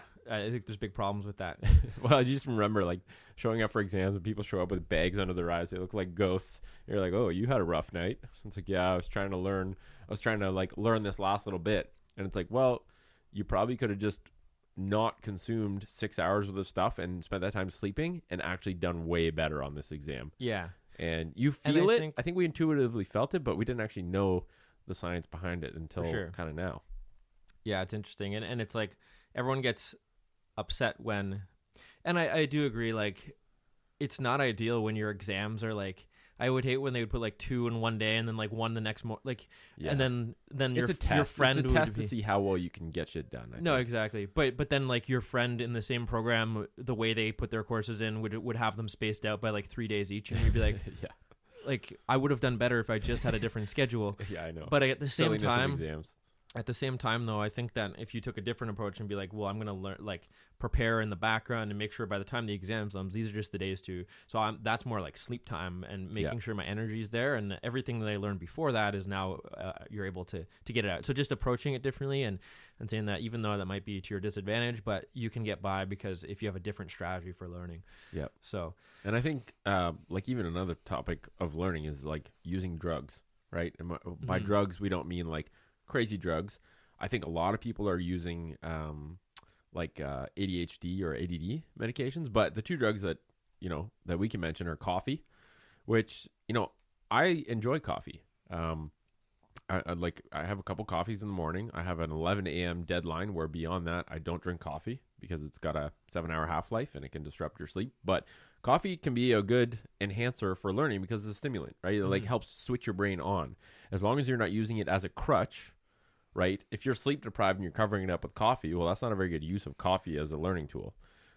think there's big problems with that. Well, I just remember like showing up for exams and people show up with bags under their eyes. They look like ghosts. You're like, oh, you had a rough night. It's like, yeah, I was trying to learn this last little bit. And it's like, well, you probably could have just not consumed 6 hours worth of stuff and spent that time sleeping and actually done way better on this exam. Yeah. And you feel it. I think we intuitively felt it, but we didn't actually know the science behind it until kind of now. Yeah, it's interesting. And it's like everyone gets upset when, and I do agree, like it's not ideal when your exams are like I would hate when they would put like 2 in one day and then like 1 the next like, Yeah. and then It's a test. your friend it's a test would to see how well you can get shit done. I no, think. exactly. But then like your friend in the same program, the way they put their courses in would have them spaced out by like 3 days each, and you'd be like, Yeah. like I would have done better if I just had a different schedule. Yeah, I know. But at the same Silliness of time, exams. at the same time, though, I think that if you took a different approach and be like, well, I'm going to learn, like, prepare in the background and make sure by the time the exam comes, these are just the days to. So that's more like sleep time and making sure my energy is there, and everything that I learned before that is now you're able to get it out. So just approaching it differently and saying that even though that might be to your disadvantage, but you can get by because if you have a different strategy for learning. Yep. So, and I think like even another topic of learning is like using drugs, right? And by drugs, we don't mean like crazy drugs. I think a lot of people are using like ADHD or ADD medications, but the 2 drugs that that we can mention are coffee, which I enjoy coffee. I have a couple coffees in the morning. I have an 11 a.m. deadline where beyond that I don't drink coffee because it's got a 7-hour half-life and it can disrupt your sleep. But coffee can be a good enhancer for learning because it's a stimulant, right? It like helps switch your brain on. As long as you're not using it as a crutch, right? If you're sleep deprived and you're covering it up with coffee, well, that's not a very good use of coffee as a learning tool.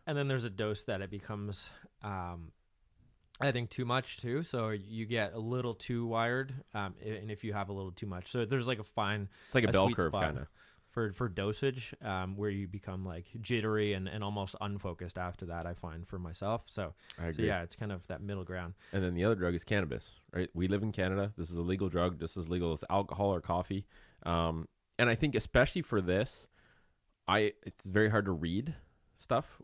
and then there's a dose that it becomes, I think, too much too. So you get a little too wired, and if you have a little too much, so there's like a fine, It's like a bell sweet curve spot kind of. for dosage, where you become like jittery and almost unfocused after that. I find for myself. So I agree. yeah, it's kind of that middle ground. And then the other drug is cannabis, right? We live in Canada. This is a legal drug, just as legal as alcohol or coffee. And I think especially for this, it's very hard to read stuff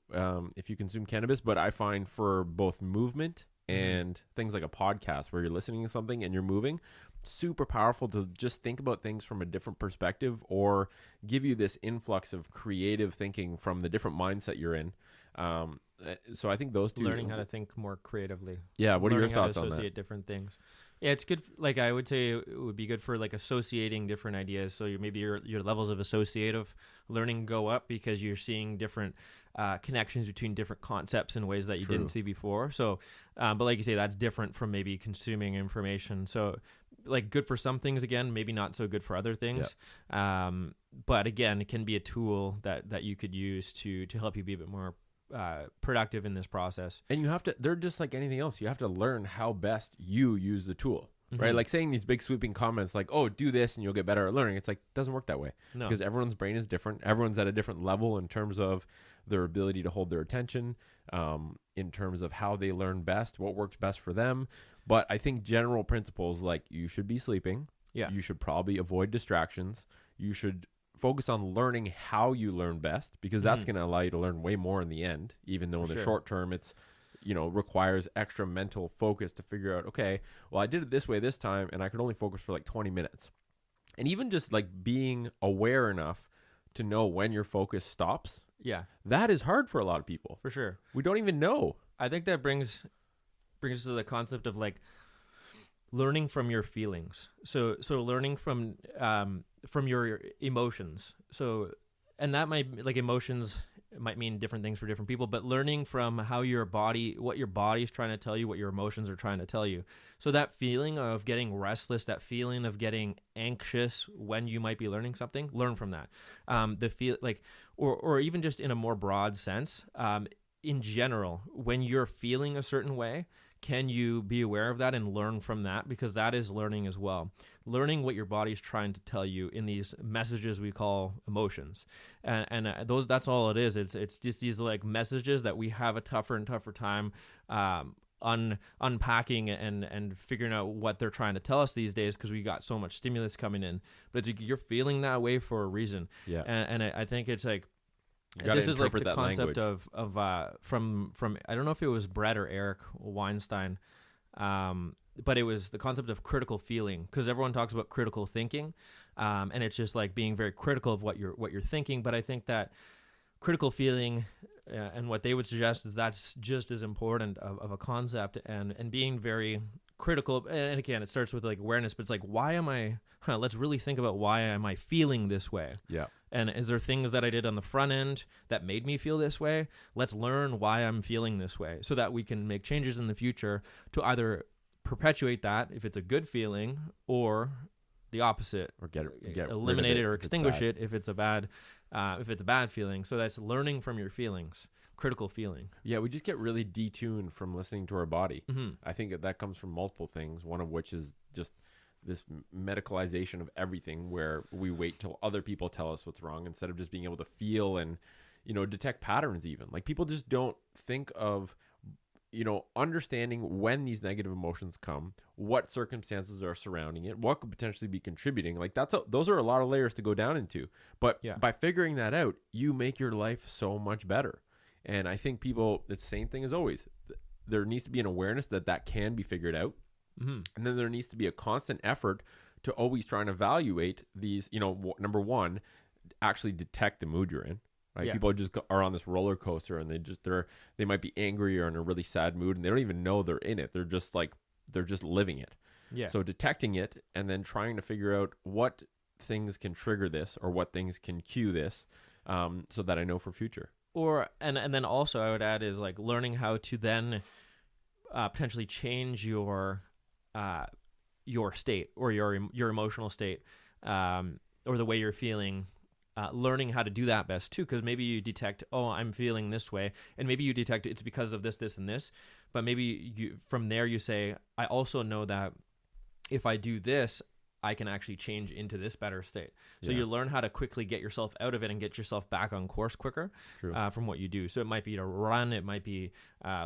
if you consume cannabis. But I find for both movement and things like a podcast where you're listening to something and you're moving, super powerful to just think about things from a different perspective or give you this influx of creative thinking from the different mindset you're in. So I think those two, Learning how to think more creatively. Yeah. What are your Learning how thoughts to on that? associate different things. Yeah, it's good. Like I would say, it would be good for like associating different ideas. So maybe your levels of associative learning go up because you're seeing different connections between different concepts in ways that you True. didn't see before. So, but like you say, that's different from maybe consuming information. So, like good for some things, again, maybe not so good for other things. But again, it can be a tool that you could use to help you be a bit more productive in this process. And you have to, they're just like anything else. You have to learn how best you use the tool, right? Like saying these big sweeping comments like, oh, do this and you'll get better at learning. It's like, doesn't work that way No. because everyone's brain is different. Everyone's at a different level in terms of their ability to hold their attention, in terms of how they learn best, what works best for them. But I think general principles like you should be sleeping. Yeah. You should probably avoid distractions. You should focus on learning how you learn best because that's going to allow you to learn way more in the end, even though in the Sure. short term it's, requires extra mental focus to figure out, okay, well, I did it this way this time and I could only focus for like 20 minutes. And even just like being aware enough to know when your focus stops, Yeah, that is hard for a lot of people. for sure. We don't even know. I think that brings us to the concept of like learning from your feelings. So learning from your emotions. So, and that might, like, emotions might mean different things for different people, but learning from how what your body's trying to tell you, what your emotions are trying to tell you. So that feeling of getting restless, that feeling of getting anxious when you might be learning something, learn from that. The feel like, or even just in a more broad sense, in general, when you're feeling a certain way, can you be aware of that and learn from that? Because that is learning as well. Learning what your body's trying to tell you in these messages we call emotions. And that's all it is. It's just these like messages that we have a tougher and tougher time unpacking and figuring out what they're trying to tell us these days because we got so much stimulus coming in. But it's, you're feeling that way for a reason. Yeah. And I think it's like, You gotta this is like the interpret that concept language. of from I don't know if it was Brett or Eric Weinstein, but it was the concept of critical feeling, because everyone talks about critical thinking, and it's just like being very critical of what you're thinking. But I think that critical feeling and what they would suggest is that's just as important of a concept, and being very critical. And again, it starts with like awareness, but it's like, why am I? Let's really think about why am I feeling this way. Yeah. And is there things that I did on the front end that made me feel this way? Let's learn why I'm feeling this way so that we can make changes in the future to either perpetuate that if it's a good feeling, or the opposite, or get eliminate it or if it's extinguish bad. it if it's a bad feeling. So that's learning from your feelings, critical feeling. Yeah, we just get really detuned from listening to our body. Mm-hmm. I think that comes from multiple things, one of which is just this medicalization of everything, where we wait till other people tell us what's wrong instead of just being able to feel and, detect patterns. Even like people just don't think of, understanding when these negative emotions come, what circumstances are surrounding it, what could potentially be contributing. Like those are a lot of layers to go down into. But by figuring that out, you make your life so much better. And I think people, it's the same thing as always. There needs to be an awareness that can be figured out. Mm-hmm. And then there needs to be a constant effort to always try and evaluate these, number one, actually detect the mood you're in. Right? Yeah. People just are on this roller coaster, and they might be angry or in a really sad mood, and they don't even know they're in it. They're just living it. Yeah. So detecting it and then trying to figure out what things can trigger this or what things can cue this, so that I know for future. Or and then also I would add is like learning how to then potentially change your state or your emotional state, or the way you're feeling. Learning how to do that best too, because maybe you detect, oh, I'm feeling this way, and maybe you detect it's because of this, this, and this. But maybe from there you say, I also know that if I do this, I can actually change into this better state. So you learn how to quickly get yourself out of it and get yourself back on course quicker from what you do. So it might be to run, it might be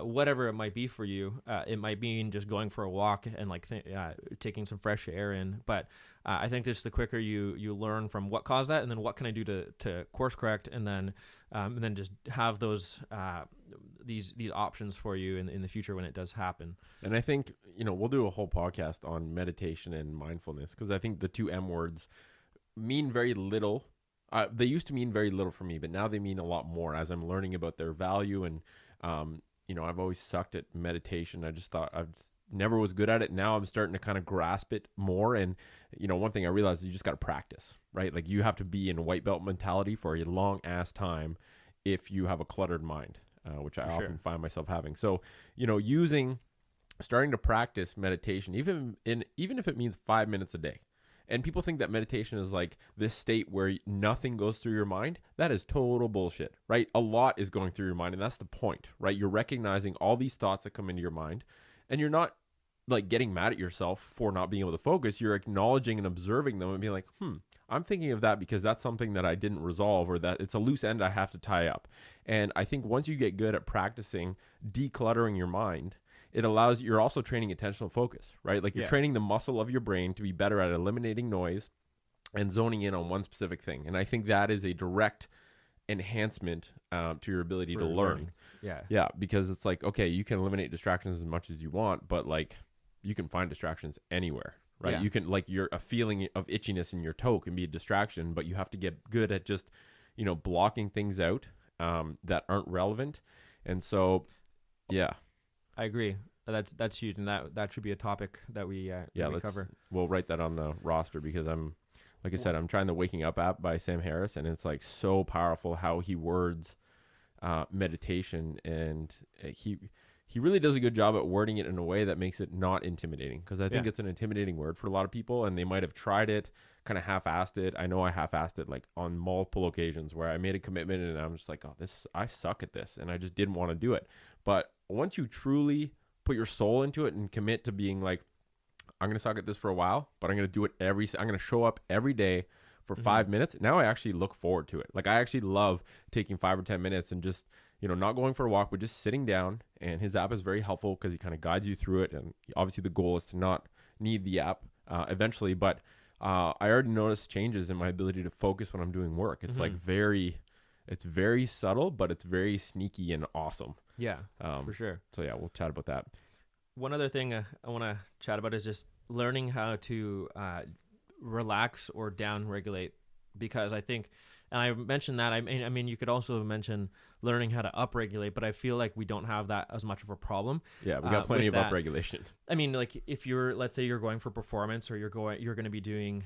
whatever it might be for you. It might mean just going for a walk and taking some fresh air in. But I think just the quicker you learn from what caused that, and then what can I do to course correct, and then just have those these options for you in the future when it does happen. And I think, we'll do a whole podcast on meditation and mindfulness, because I think the two M words mean very little. They used to mean very little for me, but now they mean a lot more as I'm learning about their value. And, I've always sucked at meditation. I just thought never was good at it. Now I'm starting to kind of grasp it more. And, one thing I realized is you just got to practice, right? Like you have to be in a white belt mentality for a long ass time if you have a cluttered mind, which I often find myself having. So, starting to practice meditation, even if it means 5 minutes a day. And people think that meditation is like this state where nothing goes through your mind. That is total bullshit, right? A lot is going through your mind, and that's the point, right? You're recognizing all these thoughts that come into your mind, and you're not like getting mad at yourself for not being able to focus. You're acknowledging and observing them and being like, I'm thinking of that because that's something that I didn't resolve, or that it's a loose end I have to tie up. And I think once you get good at practicing decluttering your mind, it allows, you're also training attentional focus, right? Like you're training the muscle of your brain to be better at eliminating noise and zoning in on one specific thing. And I think that is a direct enhancement to your ability to learn. Yeah. Because it's like, okay, you can eliminate distractions as much as you want, but like you can find distractions anywhere, right? Yeah. You can, like, a feeling of itchiness in your toe can be a distraction, but you have to get good at just, blocking things out that aren't relevant. And so, yeah. I agree. That's huge, and that should be a topic that we cover. We'll write that on the roster, because like I said, I'm trying the Waking Up app by Sam Harris, and it's like so powerful how he words meditation, and he really does a good job at wording it in a way that makes it not intimidating, because I think it's an intimidating word for a lot of people, and they might have tried it, kind of half-assed it. I know I half-assed it like on multiple occasions where I made a commitment and I'm just like, oh, I suck at this, and I just didn't want to do it. But once you truly put your soul into it and commit to being like, I'm going to suck at this for a while, but I'm going to do it I'm going to show up every day for 5 minutes. Now I actually look forward to it. Like I actually love taking 5 or 10 minutes and just, not going for a walk, but just sitting down. And his app is very helpful because he kind of guides you through it. And obviously the goal is to not need the app eventually, but I already noticed changes in my ability to focus when I'm doing work. It's like it's very subtle, but it's very sneaky and awesome. Yeah, for sure. So yeah, we'll chat about that. One other thing I want to chat about is just learning how to relax or down regulate, because I think, and I mentioned that, I mean, you could also mention learning how to upregulate, but I feel like we don't have that as much of a problem. Yeah, we got plenty of upregulation. I mean, like if let's say you're going for performance, or you're going to be doing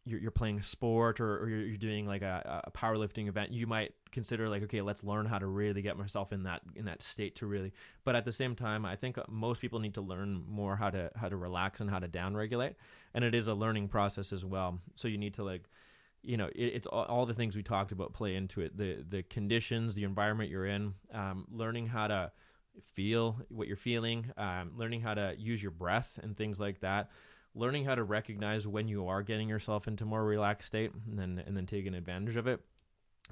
you're playing a sport, or you're doing like a powerlifting event, you might consider like, okay, let's learn how to really get myself in that state to really. But at the same time, I think most people need to learn more how to relax and how to down regulate, and it is a learning process as well. So you need to like, it's all the things we talked about play into it. The conditions, the environment you're in, learning how to feel what you're feeling, learning how to use your breath and things like that, learning how to recognize when you are getting yourself into more relaxed state, and then taking advantage of it.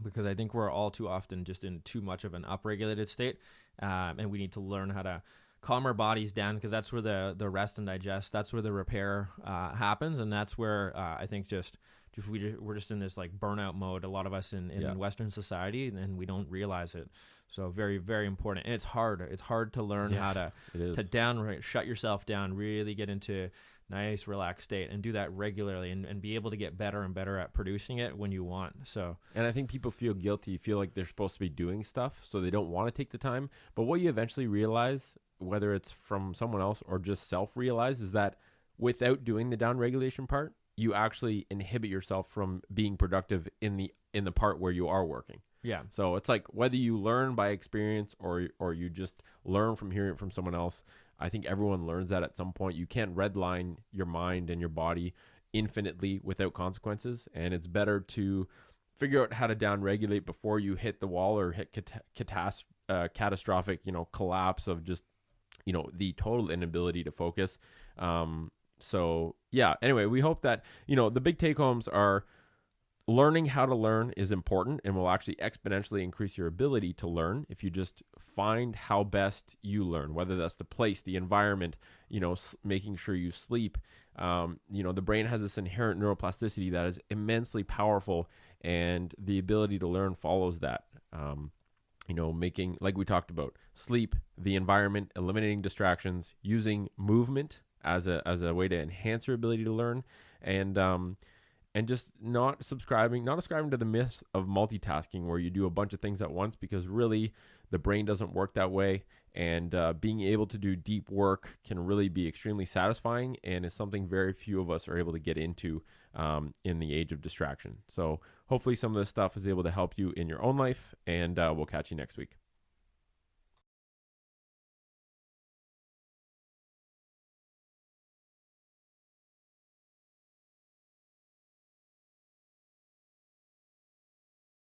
Because I think we're all too often just in too much of an upregulated state, and we need to learn how to calm our bodies down, because that's where the rest and digest, that's where the repair happens, and that's where I think we're just in this like burnout mode, a lot of us in Western society, and we don't realize it. So very, very important. And it's hard to learn how to shut yourself down, really get into nice relaxed state, and do that regularly, and be able to get better and better at producing it when you want. So, and I think people feel guilty, feel like they're supposed to be doing stuff, so they don't want to take the time. But what you eventually realize, whether it's from someone else or just self-realize, is that without doing the down regulation part, you actually inhibit yourself from being productive in the part where you are working. Yeah. So it's like whether you learn by experience or you just learn from hearing it from someone else. I think everyone learns that at some point. You can't redline your mind and your body infinitely without consequences, and it's better to figure out how to downregulate before you hit the wall or hit catastrophic, collapse of just, the total inability to focus. So yeah, anyway, we hope that, the big take homes are learning how to learn is important and will actually exponentially increase your ability to learn if you just find how best you learn, whether that's the place, the environment, making sure you sleep. The brain has this inherent neuroplasticity that is immensely powerful, and the ability to learn follows that. Making, like we talked about, sleep, the environment, eliminating distractions, using movement as a way to enhance your ability to learn, and just not ascribing to the myth of multitasking where you do a bunch of things at once, because really the brain doesn't work that way. And being able to do deep work can really be extremely satisfying, and is something very few of us are able to get into in the age of distraction. So hopefully some of this stuff is able to help you in your own life, and we'll catch you next week.